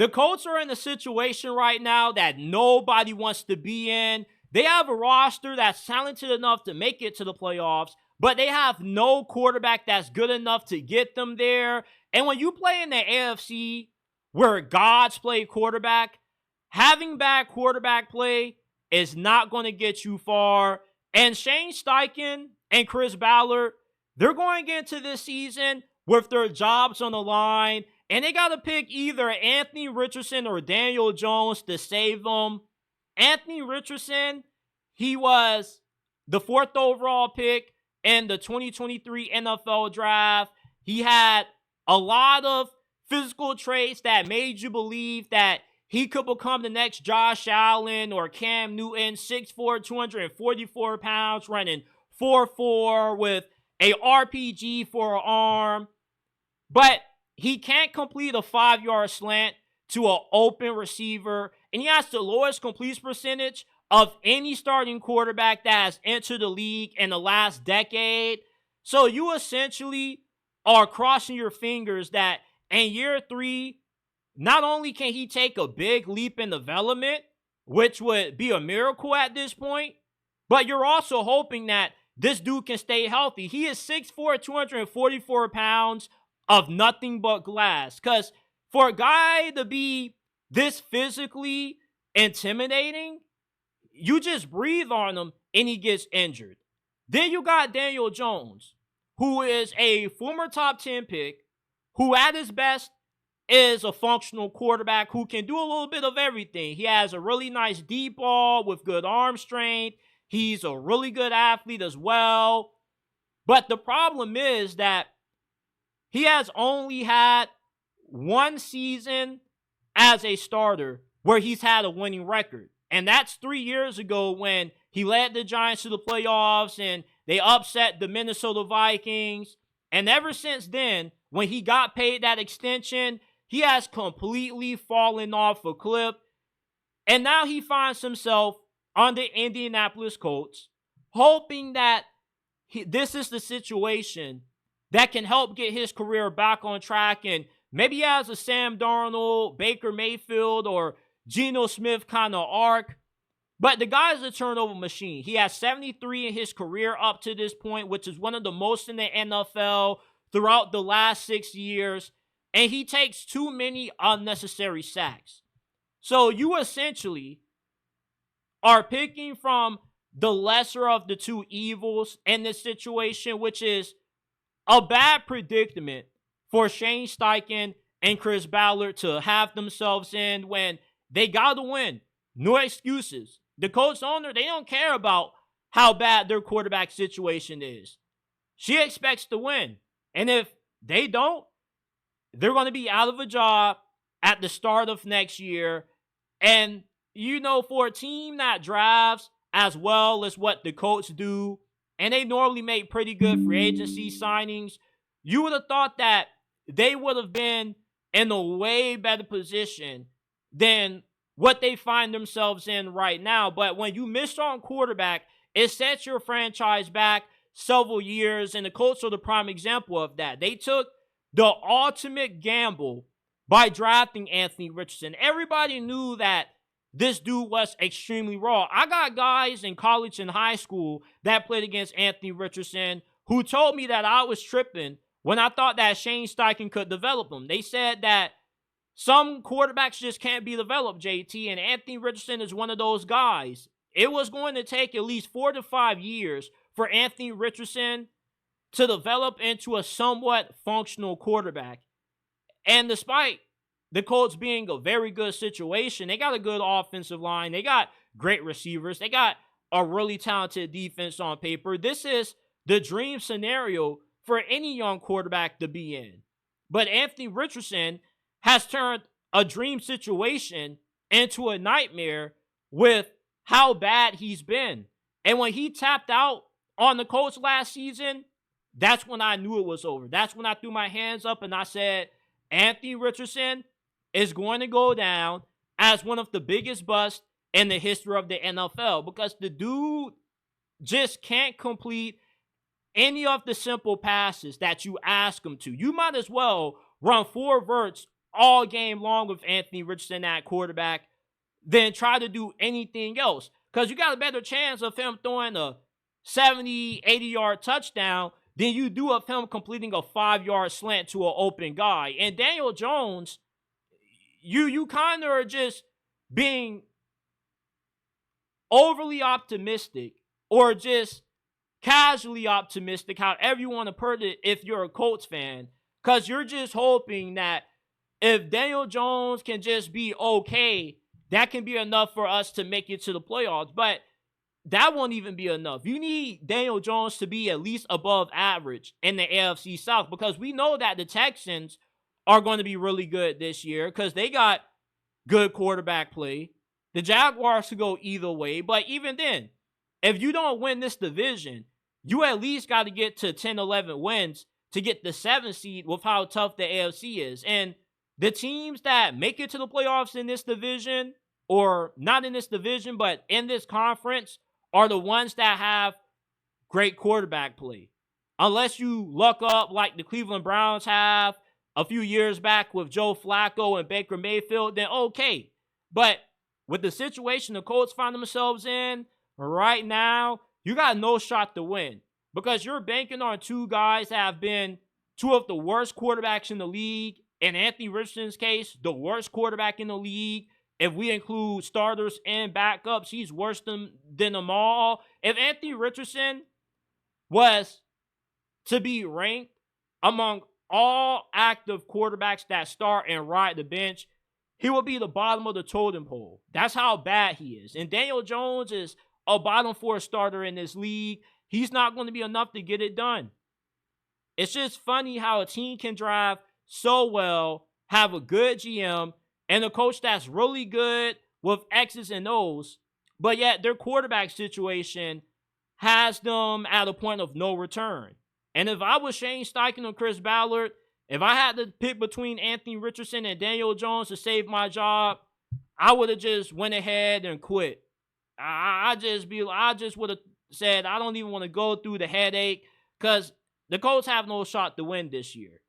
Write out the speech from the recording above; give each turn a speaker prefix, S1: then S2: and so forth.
S1: The Colts are in a situation right now that nobody wants to be in. They have a roster that's talented enough to make it to the playoffs, but they have no quarterback that's good enough to get them there. And when you play in the AFC where gods play quarterback, having bad quarterback play is not going to get you far. And Shane Steichen and Chris Ballard, they're going into this season with their jobs on the line, and they got to pick either Anthony Richardson or Daniel Jones to save them. Anthony Richardson, he was the 4th overall pick in the 2023 NFL draft. He had a lot of physical traits that made you believe that he could become the next Josh Allen or Cam Newton, 6'4", 244 pounds, running 4.4 with a RPG for an arm. But he can't complete a 5-yard slant to an open receiver, and he has the lowest completion percentage of any starting quarterback that has entered the league in the last decade. So you essentially are crossing your fingers that in year 3, not only can he take a big leap in development, which would be a miracle at this point, but you're also hoping that this dude can stay healthy. He is 6'4", 244 pounds of nothing but glass. Because for a guy to be this physically intimidating, you just breathe on him and he gets injured. Then you got Daniel Jones, who is a former top 10 pick, who at his best is a functional quarterback who can do a little bit of everything. He has a really nice deep ball with good arm strength. He's a really good athlete as well. But the problem is that he has only had one season as a starter where he's had a winning record. And that's 3 years ago when he led the Giants to the playoffs and they upset the Minnesota Vikings. And ever since then, when he got paid that extension, he has completely fallen off a cliff. And now he finds himself on the Indianapolis Colts, hoping that this is the situation that can help get his career back on track. And maybe he has a Sam Darnold, Baker Mayfield, or Geno Smith kind of arc. But the guy's a turnover machine. He has 73 in his career up to this point, which is one of the most in the NFL throughout the last 6 years. And he takes too many unnecessary sacks. So you essentially are picking from the lesser of the two evils in this situation, which is a bad predicament for Shane Steichen and Chris Ballard to have themselves in when they got to win. No excuses. The Colts owner, they don't care about how bad their quarterback situation is. She expects to win. And if they don't, they're going to be out of a job at the start of next year. And, you know, for a team that drafts as well as what the Colts do, and they normally make pretty good free agency signings, you would have thought that they would have been in a way better position than what they find themselves in right now. But when you miss on quarterback, it sets your franchise back several years, and the Colts are the prime example of that. They took the ultimate gamble by drafting Anthony Richardson. Everybody knew that this dude was extremely raw. I got guys in college and high school that played against Anthony Richardson who told me that I was tripping when I thought that Shane Steichen could develop him. They said that some quarterbacks just can't be developed, JT, and Anthony Richardson is one of those guys. It was going to take at least 4 to 5 years for Anthony Richardson to develop into a somewhat functional quarterback. And despite the Colts being a very good situation, they got a good offensive line. They got great receivers. They got a really talented defense on paper. This is the dream scenario for any young quarterback to be in. But Anthony Richardson has turned a dream situation into a nightmare with how bad he's been. And when he tapped out on the Colts last season, that's when I knew it was over. That's when I threw my hands up and I said, Anthony Richardson is going to go down as one of the biggest busts in the history of the NFL because the dude just can't complete any of the simple passes that you ask him to. You might as well run 4 verts all game long with Anthony Richardson at quarterback than try to do anything else. Because you got a better chance of him throwing a 70, 80-yard touchdown than you do of him completing a 5-yard slant to an open guy. And Daniel Jones, you kind of are just being overly optimistic or just casually optimistic, however you want to put it, if you're a Colts fan, because you're just hoping that if Daniel Jones can just be okay, that can be enough for us to make it to the playoffs. But that won't even be enough. You need Daniel Jones to be at least above average in the AFC South, because we know that the Texans are going to be really good this year because they got good quarterback play. The Jaguars could go either way, but even then, if you don't win this division, you at least got to get to 10, 11 wins to get the 7th seed with how tough the AFC is. And the teams that make it to the playoffs in this division, or not in this division, but in this conference, are the ones that have great quarterback play. Unless you luck up like the Cleveland Browns have a few years back with Joe Flacco and Baker Mayfield, then okay. But with the situation the Colts find themselves in right now, you got no shot to win because you're banking on two guys that have been two of the worst quarterbacks in the league. In Anthony Richardson's case, the worst quarterback in the league. If we include starters and backups, he's worse than them all. If Anthony Richardson was to be ranked among all active quarterbacks that start and ride the bench, he will be the bottom of the totem pole. That's how bad he is. And Daniel Jones is a bottom 4 starter in this league. He's not going to be enough to get it done. It's just funny how a team can drive so well, have a good GM, and a coach that's really good with X's and O's, but yet their quarterback situation has them at a point of no return. And if I was Shane Steichen or Chris Ballard, if I had to pick between Anthony Richardson and Daniel Jones to save my job, I would have just went ahead and quit. I just would have said I don't even want to go through the headache because the Colts have no shot to win this year.